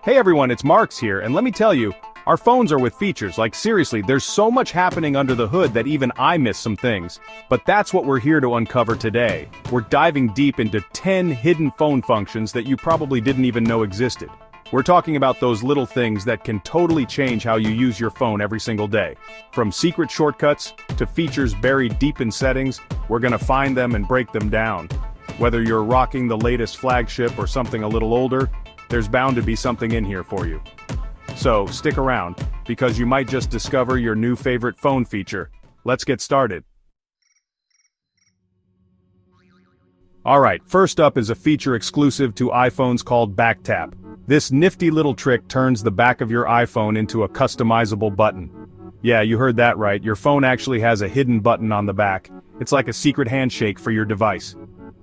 Hey everyone, it's Marks here, and let me tell you, our phones are with features. Like seriously, there's so much happening under the hood that even I miss some things. But that's what we're here to uncover today. We're diving deep into 10 hidden phone functions that you probably didn't even know existed. We're talking about those little things that can totally change how you use your phone every single day. From secret shortcuts to features buried deep in settings, we're gonna find them and break them down. Whether you're rocking the latest flagship or something a little older, there's bound to be something in here for you. So, stick around, because you might just discover your new favorite phone feature. Let's get started. Alright, first up is a feature exclusive to iPhones called Back Tap. This nifty little trick turns the back of your iPhone into a customizable button. Yeah, you heard that right, your phone actually has a hidden button on the back. It's like a secret handshake for your device.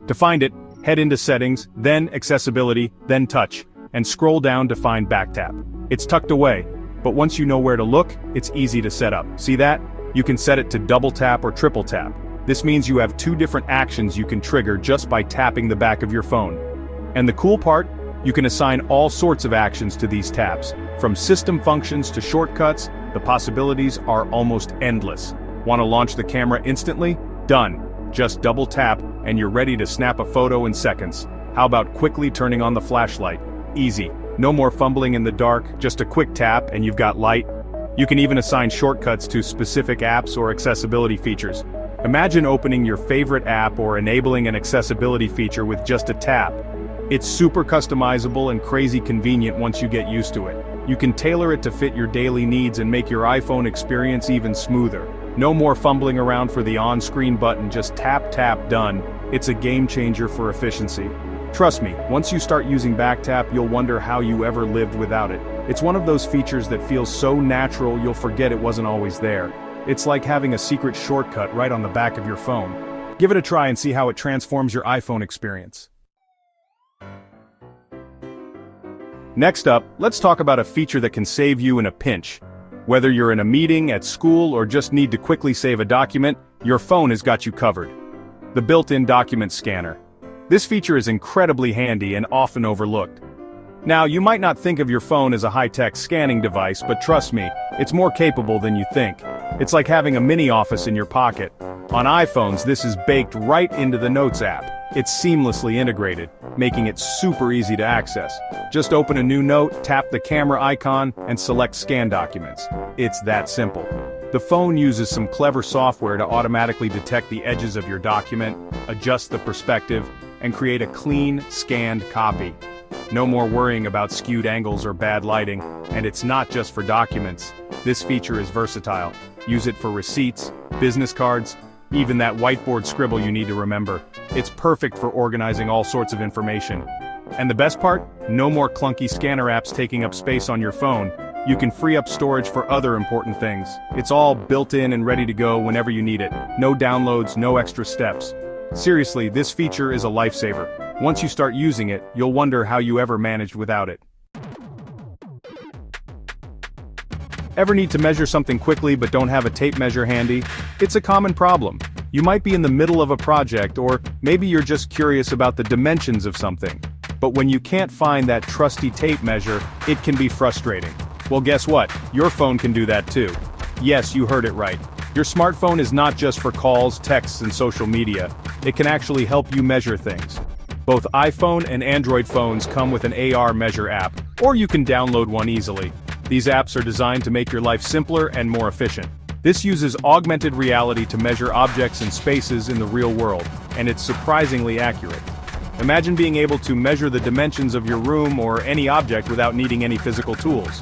To find it, head into Settings, then Accessibility, then Touch, and scroll down to find Back Tap. It's tucked away, but once you know where to look, it's easy to set up. See that? You can set it to double tap or triple tap. This means you have two different actions you can trigger just by tapping the back of your phone. And the cool part? You can assign all sorts of actions to these taps. From system functions to shortcuts, the possibilities are almost endless. Want to launch the camera instantly? Done. Just double tap, and you're ready to snap a photo in seconds. How about quickly turning on the flashlight? Easy. No more fumbling in the dark, just a quick tap and you've got light. You can even assign shortcuts to specific apps or accessibility features. Imagine opening your favorite app or enabling an accessibility feature with just a tap. It's super customizable and crazy convenient once you get used to it. You can tailor it to fit your daily needs and make your iPhone experience even smoother. No more fumbling around for the on-screen button, just tap tap done. It's a game changer for efficiency. Trust me, once you start using Back Tap, you'll wonder how you ever lived without it. It's one of those features that feels so natural you'll forget it wasn't always there. It's like having a secret shortcut right on the back of your phone. Give it a try and see how it transforms your iPhone experience. Next up, let's talk about a feature that can save you in a pinch. Whether you're in a meeting, at school, or just need to quickly save a document, your phone has got you covered. The built-in document scanner. This feature is incredibly handy and often overlooked. Now, you might not think of your phone as a high-tech scanning device, but trust me, it's more capable than you think. It's like having a mini office in your pocket. On iPhones, this is baked right into the Notes app. It's seamlessly integrated, making it super easy to access. Just open a new note, tap the camera icon, and select Scan Documents. It's that simple. The phone uses some clever software to automatically detect the edges of your document, adjust the perspective, and create a clean, scanned copy. No more worrying about skewed angles or bad lighting, and it's not just for documents. This feature is versatile. Use it for receipts, business cards, even that whiteboard scribble you need to remember. It's perfect for organizing all sorts of information. And the best part? No more clunky scanner apps taking up space on your phone. You can free up storage for other important things. It's all built in and ready to go whenever you need it. No downloads, no extra steps. Seriously, this feature is a lifesaver. Once you start using it, you'll wonder how you ever managed without it. Ever need to measure something quickly but don't have a tape measure handy? It's a common problem. You might be in the middle of a project, or maybe you're just curious about the dimensions of something. But when you can't find that trusty tape measure, it can be frustrating. Well, guess what? Your phone can do that too. Yes, you heard it right. Your smartphone is not just for calls, texts, and social media. It can actually help you measure things. Both iPhone and Android phones come with an AR Measure app, or you can download one easily. These apps are designed to make your life simpler and more efficient. This uses augmented reality to measure objects and spaces in the real world, and it's surprisingly accurate. Imagine being able to measure the dimensions of your room or any object without needing any physical tools.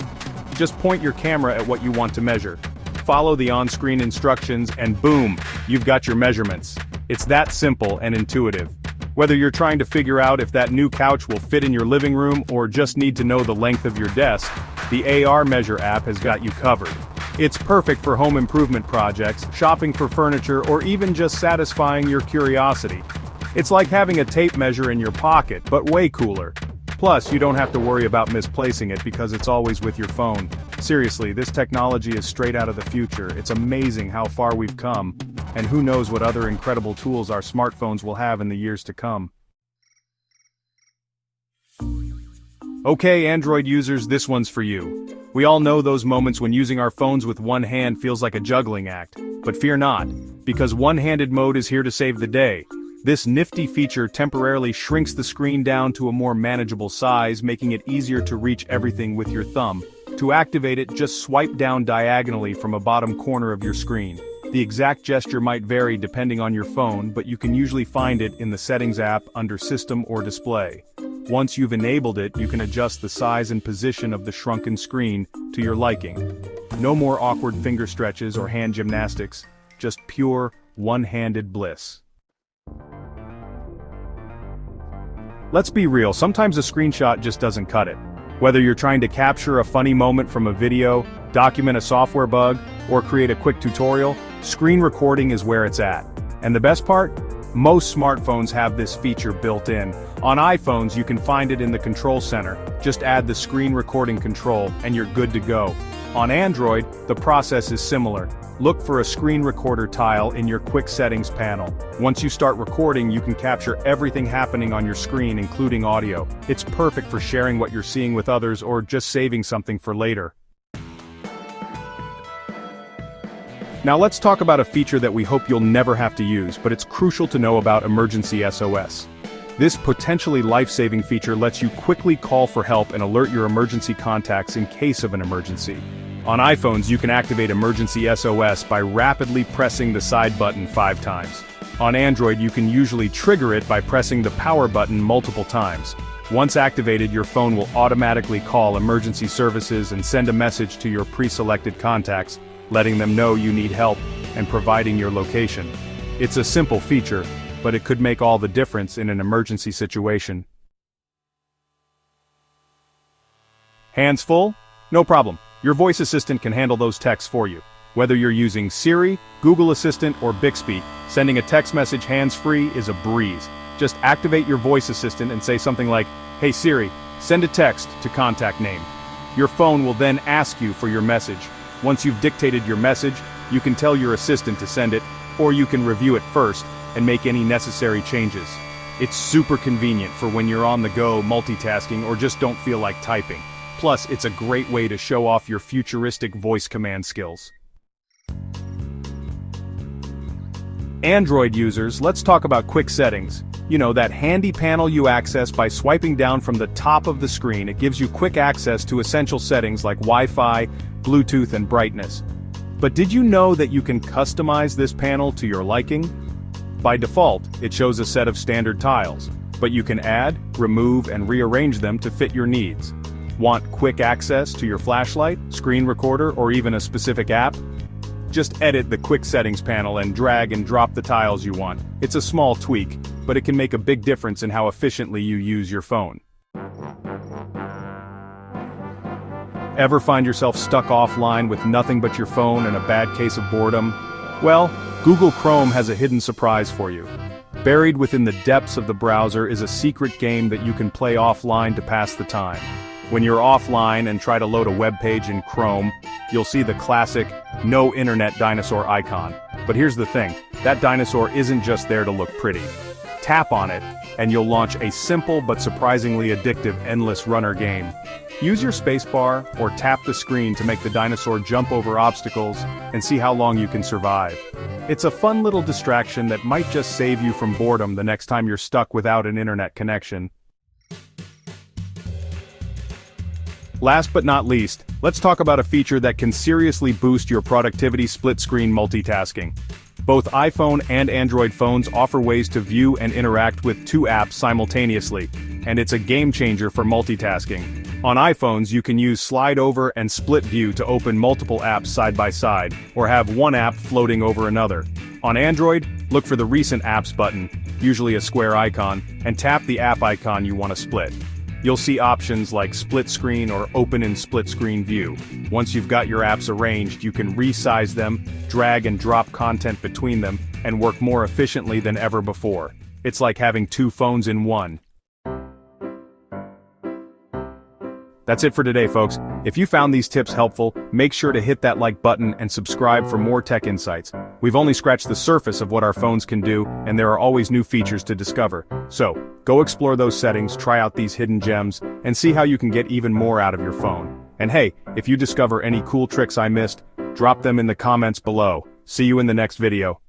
Just point your camera at what you want to measure. Follow the on-screen instructions and boom, you've got your measurements. It's that simple and intuitive. Whether you're trying to figure out if that new couch will fit in your living room or just need to know the length of your desk, the AR Measure app has got you covered. It's perfect for home improvement projects, shopping for furniture, or even just satisfying your curiosity. It's like having a tape measure in your pocket, but way cooler. Plus, you don't have to worry about misplacing it because it's always with your phone. Seriously, this technology is straight out of the future. It's amazing how far we've come, and who knows what other incredible tools our smartphones will have in the years to come. Okay, Android users, this one's for you. We all know those moments when using our phones with one hand feels like a juggling act. But fear not, because one-handed mode is here to save the day. This nifty feature temporarily shrinks the screen down to a more manageable size, making it easier to reach everything with your thumb. To activate it, just swipe down diagonally from a bottom corner of your screen. The exact gesture might vary depending on your phone, but you can usually find it in the Settings app under System or Display. Once you've enabled it, you can adjust the size and position of the shrunken screen to your liking. No more awkward finger stretches or hand gymnastics, just pure, one-handed bliss. Let's be real, sometimes a screenshot just doesn't cut it. Whether you're trying to capture a funny moment from a video, document a software bug, or create a quick tutorial, screen recording is where it's at. And the best part? Most smartphones have this feature built in. On iPhones, you can find it in the control center. Just add the screen recording control, and you're good to go. On Android, the process is similar. Look for a screen recorder tile in your quick settings panel. Once you start recording, you can capture everything happening on your screen, including audio. It's perfect for sharing what you're seeing with others or just saving something for later. Now let's talk about a feature that we hope you'll never have to use, but it's crucial to know about Emergency SOS. This potentially life-saving feature lets you quickly call for help and alert your emergency contacts in case of an emergency. On iPhones, you can activate Emergency SOS by rapidly pressing the side button 5 times. On Android, you can usually trigger it by pressing the power button multiple times. Once activated, your phone will automatically call emergency services and send a message to your pre-selected contacts, letting them know you need help and providing your location. It's a simple feature, but it could make all the difference in an emergency situation. Hands full? No problem. Your voice assistant can handle those texts for you. Whether you're using Siri, Google Assistant, or Bixby, sending a text message hands-free is a breeze. Just activate your voice assistant and say something like, "Hey Siri, send a text to contact name." Your phone will then ask you for your message. Once you've dictated your message, you can tell your assistant to send it, or you can review it first and make any necessary changes. It's super convenient for when you're on the go, multitasking, or just don't feel like typing. Plus, it's a great way to show off your futuristic voice command skills. Android users, let's talk about quick settings. You know, that handy panel you access by swiping down from the top of the screen. It gives you quick access to essential settings like Wi-Fi, Bluetooth, and brightness. But did you know that you can customize this panel to your liking? By default, it shows a set of standard tiles, but you can add, remove, and rearrange them to fit your needs. Want quick access to your flashlight, screen recorder, or even a specific app? Just edit the quick settings panel and drag and drop the tiles you want. It's a small tweak, but it can make a big difference in how efficiently you use your phone. Ever find yourself stuck offline with nothing but your phone and a bad case of boredom? Well, Google Chrome has a hidden surprise for you. Buried within the depths of the browser is a secret game that you can play offline to pass the time. When you're offline and try to load a web page in Chrome, you'll see the classic no internet dinosaur icon. But here's the thing, that dinosaur isn't just there to look pretty. Tap on it, and you'll launch a simple but surprisingly addictive endless runner game. Use your spacebar or tap the screen to make the dinosaur jump over obstacles and see how long you can survive. It's a fun little distraction that might just save you from boredom the next time you're stuck without an internet connection. Last but not least, let's talk about a feature that can seriously boost your productivity: split-screen multitasking. Both iPhone and Android phones offer ways to view and interact with 2 apps simultaneously, and it's a game changer for multitasking. On iPhones, you can use slide over and split view to open multiple apps side by side, or have one app floating over another. On Android, look for the Recent Apps button, usually a square icon, and tap the app icon you want to split. You'll see options like split screen or open in split screen view. Once you've got your apps arranged, you can resize them, drag and drop content between them, and work more efficiently than ever before. It's like having 2 phones in one. That's it for today, folks. If you found these tips helpful, make sure to hit that like button and subscribe for more tech insights. We've only scratched the surface of what our phones can do, and there are always new features to discover. So, go explore those settings, try out these hidden gems, and see how you can get even more out of your phone. And hey, if you discover any cool tricks I missed, drop them in the comments below. See you in the next video.